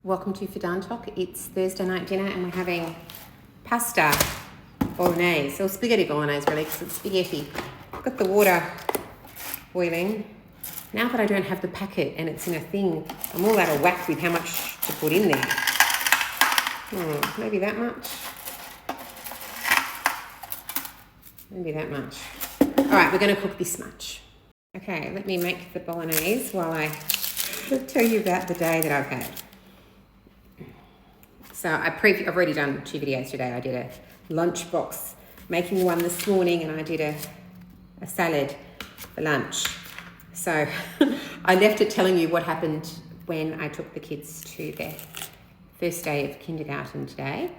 Welcome to Fidan Talk. It's Thursday night dinner and we're having pasta bolognese, or spaghetti bolognese really, because it's spaghetti. I've got the water boiling. Now that I don't have the packet and it's in a thing, I'm all out of whack with how much to put in there. Maybe that much. Maybe that much. All right, we're going to cook this much. Okay, let me make the bolognese while I tell you about the day that I've had. So I've already done 2 videos today. I did a lunchbox, making one this morning, and I did a salad for lunch. So I left it telling you what happened when I took the kids to their first day of kindergarten today.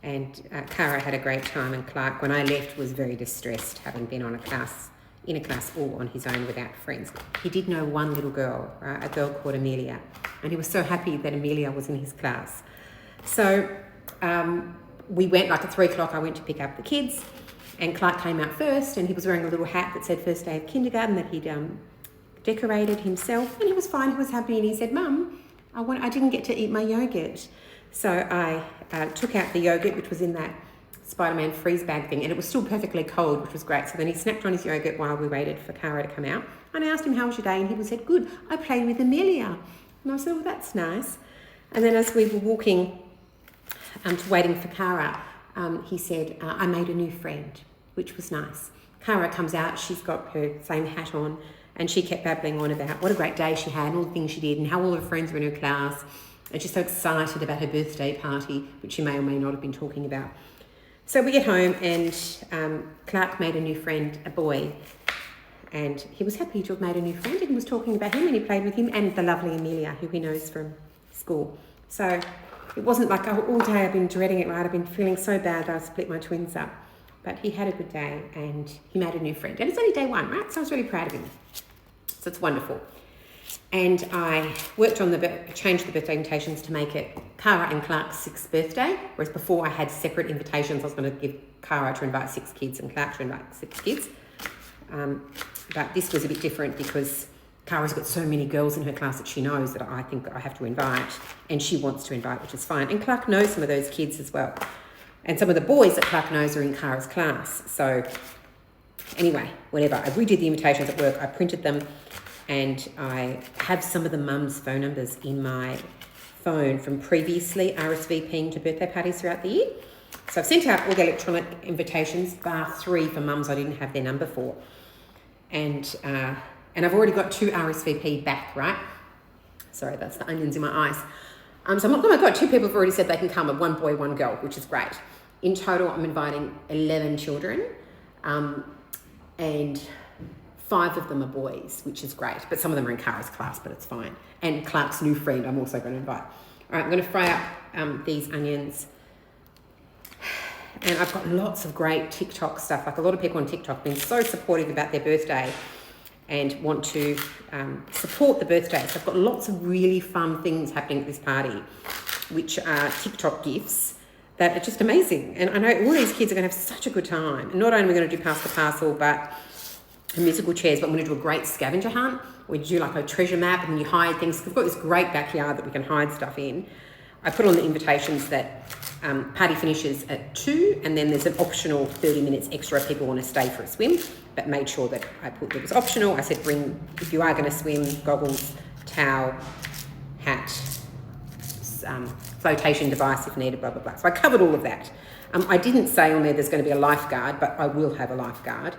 And Cara had a great time, and Clark, when I left, was very distressed, having been in a class all on his own without friends. He did know one little girl, right? A girl called Amelia, and he was so happy that Amelia was in his class. So we went, like at 3 o'clock, I went to pick up the kids, and Clark came out first, and he was wearing a little hat that said first day of kindergarten that he'd decorated himself, and he was fine, he was happy, and he said, "Mum, I didn't get to eat my yogurt." So I took out the yogurt, which was in that Spider-Man freeze bag thing, and it was still perfectly cold, which was great. So then he snacked on his yogurt while we waited for Cara to come out. And I asked him, "How was your day?" And he said, "Good, I played with Amelia." And I said, "Well, that's nice." And then as we were walking to waiting for Cara, he said, "I made a new friend," which was nice. Cara comes out, she's got her same hat on, and she kept babbling on about what a great day she had and all the things she did and how all her friends were in her class. And she's so excited about her birthday party, which she may or may not have been talking about. So we get home, and Clark made a new friend, a boy, and he was happy to have made a new friend, and he was talking about him, and he played with him and the lovely Amelia, who he knows from school. So it wasn't like all day I've been dreading it, right? I've been feeling so bad that I split my twins up. But he had a good day, and he made a new friend. And it's only day 1, right? So I was really proud of him. So it's wonderful. And I worked on changed the birthday invitations to make it Cara and Clark's 6th birthday, whereas before I had separate invitations. I was going to give Cara to invite 6 kids and Clark to invite 6 kids. But this was a bit different because Cara's got so many girls in her class that she knows that I think I have to invite, and she wants to invite, which is fine. And Clark knows some of those kids as well. And some of the boys that Clark knows are in Cara's class. So anyway, whatever. I redid the invitations at work. I printed them, and I have some of the mums' phone numbers in my phone from previously RSVPing to birthday parties throughout the year. So I've sent out all the electronic invitations, bar 3 for mums I didn't have their number for. And I've already got 2 RSVP back, right? Sorry, that's the onions in my eyes. So I'm like, oh my God, 2 people have already said they can come, 1 boy, 1 girl, which is great. In total, I'm inviting 11 children, and 5 of them are boys, which is great. But some of them are in Cara's class, but it's fine. And Clark's new friend, I'm also going to invite. All right, I'm going to fry up these onions. And I've got lots of great TikTok stuff. Like a lot of people on TikTok have been so supportive about their birthday and want to support the birthday. So I've got lots of really fun things happening at this party, which are TikTok gifts that are just amazing. And I know all these kids are going to have such a good time. And not only are we going to do Pass the Parcel, but musical chairs, but I'm going to do a great scavenger hunt. We do like a treasure map, and you hide things. We've got this great backyard that we can hide stuff in. I put on the invitations that party finishes at 2, and then there's an optional 30 minutes extra if people want to stay for a swim, but made sure that I put it was optional. I said, bring, if you are going to swim, goggles, towel, hat, flotation device if needed, blah, blah, blah. So I covered all of that. I didn't say on there's going to be a lifeguard, but I will have a lifeguard.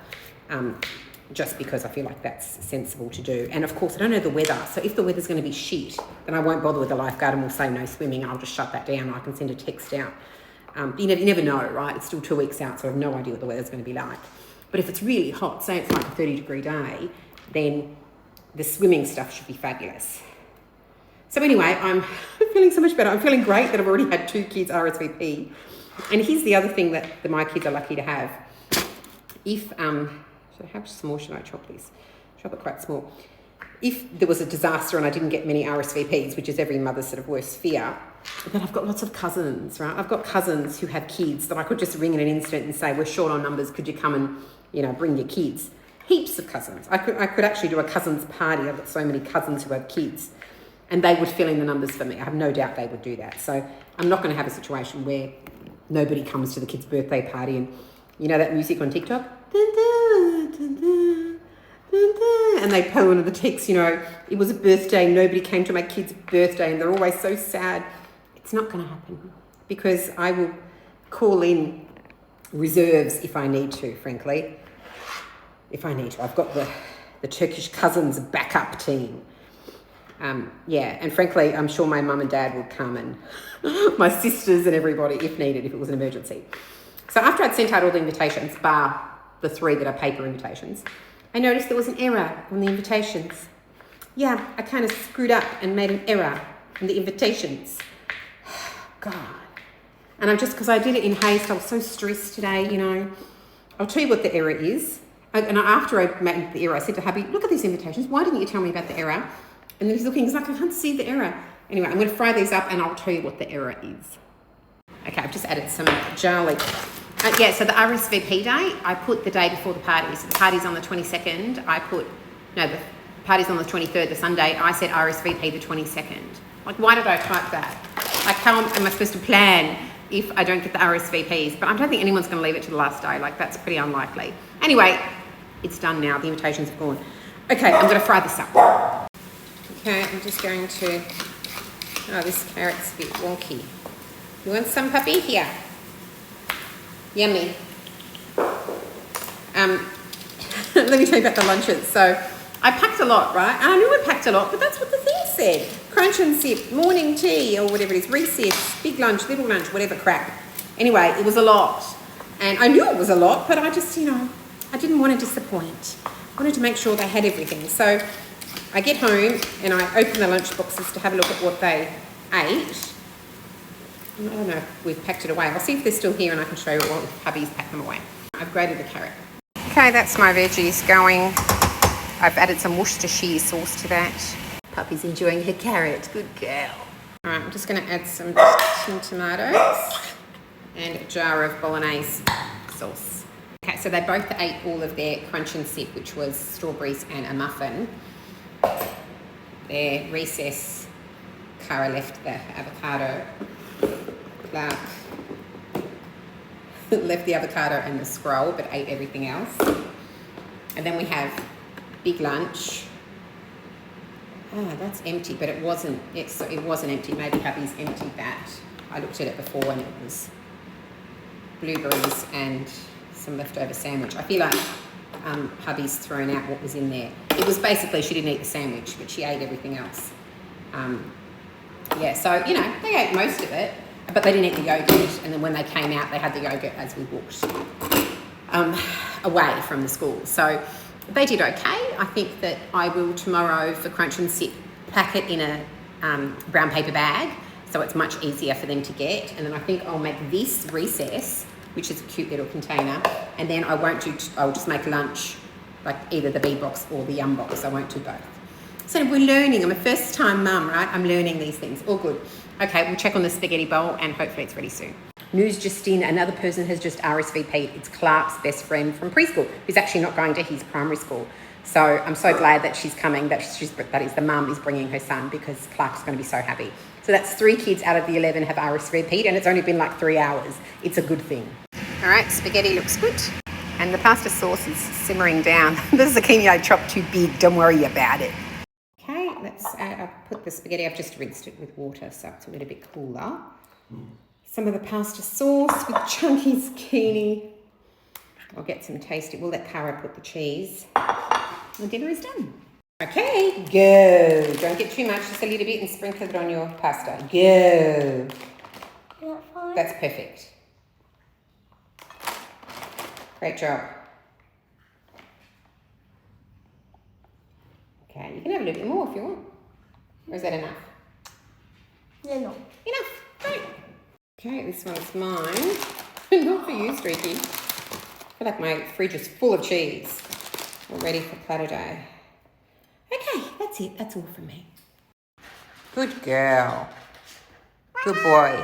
Just because I feel like that's sensible to do. And of course, I don't know the weather. So if the weather's going to be shit, then I won't bother with the lifeguard and we'll say no swimming. I'll just shut that down. I can send a text out. You never know, right? It's still 2 weeks out, so I have no idea what the weather's going to be like. But if it's really hot, say it's like a 30-degree day, then the swimming stuff should be fabulous. So anyway, I'm feeling so much better. I'm feeling great that I've already had 2 kids RSVP. And here's the other thing that my kids are lucky to have. If... So how small should I chop these? Chop it quite small. If there was a disaster and I didn't get many RSVPs, which is every mother's sort of worst fear, then I've got lots of cousins, right? I've got cousins who have kids that I could just ring in an instant and say, we're short on numbers, could you come and, bring your kids? Heaps of cousins. I could actually do a cousins party. I've got so many cousins who have kids. And they would fill in the numbers for me. I have no doubt they would do that. So I'm not going to have a situation where nobody comes to the kid's birthday party and you know that music on TikTok? Dun, dun, dun, dun, dun, dun, and they play one of the texts, you know, it was a birthday, nobody came to my kid's birthday and they're always so sad. It's not going to happen because I will call in reserves if I need to, frankly. If I need to. I've got the Turkish cousins backup team. Yeah, and frankly, I'm sure my mum and dad would come and my sisters and everybody if needed, if it was an emergency. So after I'd sent out all the invitations, bar the 3 that are paper invitations, I noticed there was an error on the invitations. Yeah, I kind of screwed up and made an error on the invitations. God. And I'm just, because I did it in haste, I was so stressed today, you know. I'll tell you what the error is. And after I made the error, I said to hubby, look at these invitations. Why didn't you tell me about the error? And then he's looking, he's like, I can't see the error. Anyway, I'm going to fry these up and I'll tell you what the error is. Okay, I've just added some garlic. Yeah, so the RSVP day, I put the day before the party. So the party's on the 22nd. The party's on the 23rd, the Sunday. I said RSVP the 22nd. Like, why did I type that? Like, how am I supposed to plan if I don't get the RSVPs? But I don't think anyone's going to leave it to the last day. Like, that's pretty unlikely. Anyway, it's done now. The invitations have gone. Okay, I'm going to fry this up. Okay, I'm just going to... Oh, this carrot's a bit wonky. You want some, puppy? Here. Yummy. Let me tell you about the lunches. So I packed a lot, right? And I knew I packed a lot, but that's what the thing said. Crunch and sip, morning tea, or whatever it is, recess, big lunch, little lunch, whatever crap. Anyway, it was a lot. And I knew it was a lot, but I just, you know, I didn't want to disappoint. I wanted to make sure they had everything. So I get home and I open the lunch boxes to have a look at what they ate. I don't know if we've packed it away. I'll see if they're still here and I can show you what hubby's packed them away. I've grated the carrot. Okay, that's my veggies going. I've added some Worcestershire sauce to that. Puppy's enjoying her carrot. Good girl. All right, I'm just going to add some tin tomatoes and a jar of bolognese sauce. Okay, so they both ate all of their crunch and sip, which was strawberries and a muffin. Their recess, Cara left the avocado. Clark left the avocado and the scroll, but ate everything else. And then we have big lunch. Ah, that's empty, but it wasn't empty. Maybe hubby's emptied that. I looked at it before and it was blueberries and some leftover sandwich. I feel like hubby's thrown out what was in there. It was basically, she didn't eat the sandwich, but she ate everything else. Yeah, so, you know, they ate most of it, but they didn't eat the yogurt. And then when they came out, they had the yogurt as we walked away from the school. So they did okay. I think that I will tomorrow for Crunch and Sip pack it in a brown paper bag, so it's much easier for them to get. And then I think I'll make this recess, which is a cute little container, and then I'll just make lunch, like either the B box or the Yum box. I won't do both. So we're learning. I'm a first time mum, right? I'm learning these things. All good. Okay, we'll check on the spaghetti bowl and hopefully it's ready soon. News just in, another person has just RSVP'd. It's Clark's best friend from preschool, who's actually not going to his primary school. So I'm so glad that she's coming, that is the mum is bringing her son, because Clark's going to be so happy. So that's 3 kids out of the 11 have RSVP'd, and it's only been like 3 hours. It's a good thing. All right, spaghetti looks good. And the pasta sauce is simmering down. The zucchini I chopped too big, don't worry about it. Okay, I've put the spaghetti, I've just rinsed it with water so it's a little bit cooler. Some of the pasta sauce with chunky zucchini. I'll get some tasty, we'll let Cara put the cheese. And dinner is done. Okay, go. Don't get too much, just a little bit, and sprinkle it on your pasta. Go. That's perfect. Great job. Okay, you can have a little bit more if you want. Or is that enough? No. Enough. Great. Okay, this one's mine. Not for you, Streaky. I feel like my fridge is full of cheese. All ready for platter day. Okay, that's it. That's all from me. Good girl. Good boy.